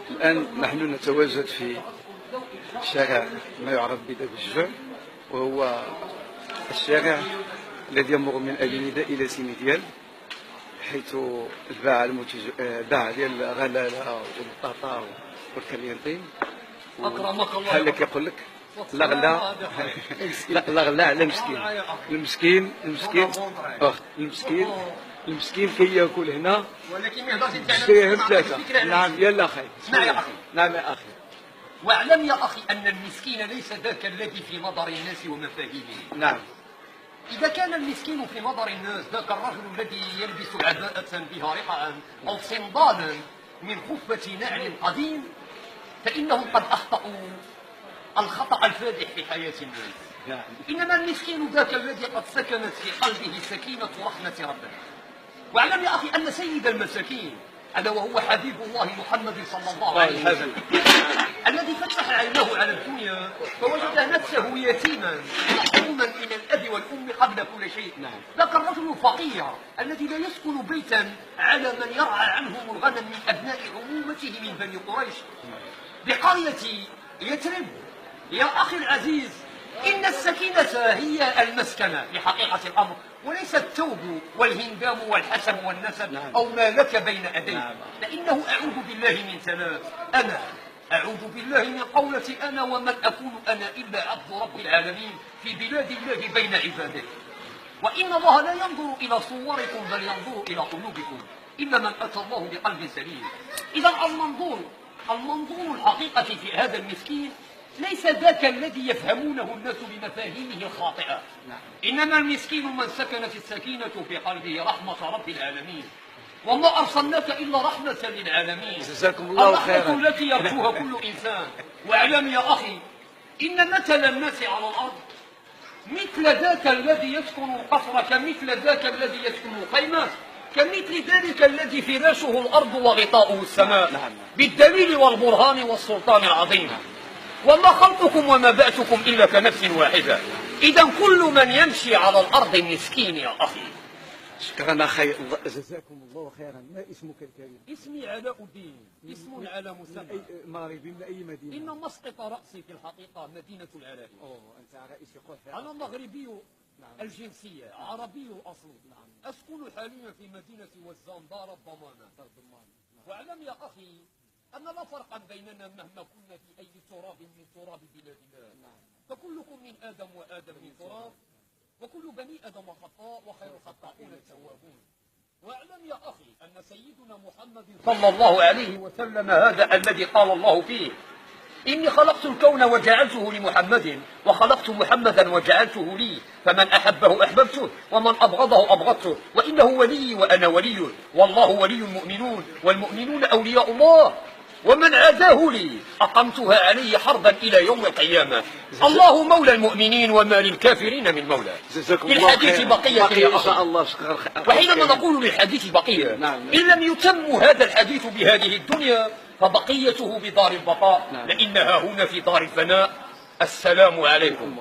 الآن نحن نتواجد في شارع ما يعرف بباب الجوع، وهو الشارع الذي يمر من أفينيدا إلى سيميديال، حيث الباعة ديال الغلالة والبطاطا والكلينطين. أكرمك الله. بحال كيقول لك لا غلا لا غلا على المسكين. المسكين كياكل هنا ولكن ما يهضرش بشريهم ثلاثة. نعم يلا أخي. نعم يا أخي. واعلم يا أخي أن المسكين ليس ذاك الذي في نظر الناس ومفاهيمهم. نعم. إذا كان المسكين في نظر الناس ذاك الرجل الذي يلبس عباءة بها رقعا أو صندالا من خفة نعل قديم، فإنهم قد أخطأوا الخطأ الفادح في حياة الناس. إنما المسكين ذاك الذي قد سكنت في قلبه سكينة رحمة ربه. واعلم يا أخي أن سيد المساكين ألا وهو حبيب الله محمد صلى الله عليه وسلم الذي فتح عينه على الدنيا فوجد نفسه يتيما محروما من الأب والأم قبل كل شيء. ذاك الرجل الفقير الذي لا يسكن بيتا على من يرعى عنهم الغنم من أبناء عمومته من بني قريش بقرية يثرب. يا أخي العزيز، إن السكينة هي المسكنة في حقيقة الأمر، وليس الثوب والهندام والحسب والنسب أو ما لك بين يديك. فإنه أعوذ بالله من ثلاث: أنا أعوذ بالله من قولة أنا ومن أكون أنا إلا عبد رب العالمين في بلاد الله بين عباده. وإن الله لا ينظر إلى صوركم بل ينظر إلى قلوبكم، إلا من أتى الله بقلب سليم. إذا المنظور الحقيقة في هذا المسكين ليس ذاك الذي يفهمونه الناس بمفاهيمه الخاطئة، إنما المسكين من سكنت السكينة في قلبه رحمة رب العالمين. وما أرسلناك إلا رحمة للعالمين. جزاكم الله خيرا. الرحمة التي يرجوها كل إنسان. واعلم يا أخي إن مثل الناس على الأرض مثل ذاك الذي يسكن القصر كمثل ذاك الذي يسكن الخيمة كمثل ذلك الذي فراشه الأرض وغطاؤه السماء، بالدليل والبرهان والسلطان العظيم. وما خلقكم وما بعثكم إلا كنفس واحدة. إذا كل من يمشي على الأرض مسكين يا أخي. شكرا أخي، جزاكم الله خيرا. ما اسمك الكريم؟ اسمي علاء الدين، اسم على مسمى. مغربي من أي مدينة؟ إن مسقط رأسي في الحقيقة مدينة العراق. أنت رئيس قرية. أنا مغربي الجنسية، عربي الأصل. أسكن حاليا في مدينة وزان دار الضمانة. واعلم يا أخي أن لا فرقا بيننا مهما كنا في أي تراب من تراب بلادنا. فكلكم من آدم وآدم من تراب، وكل بني آدم خطاء وخير الخطاؤون التوابون. واعلم يا أخي أن سيدنا محمد صلى الله عليه وسلم هذا الذي قال الله فيه: إني خلقت الكون وجعلته لمحمد وخلقت محمدا وجعلته لي، فمن أحبه أحببته ومن أبغضه أبغضته، وإنه ولي وأنا وليه، والله ولي المؤمنون والمؤمنون أولياء الله، ومن عاداه لي أقمتها عليه حربا إلى يوم القيامة. الله مولى المؤمنين وما للكافرين من مولى. للحديث بقية يا أخي. وحينما نقول للحديث بقية، إن لم يتم هذا الحديث بهذه الدنيا فبقيته بدار البقاء، لأنها هنا في دار الفناء. السلام عليكم.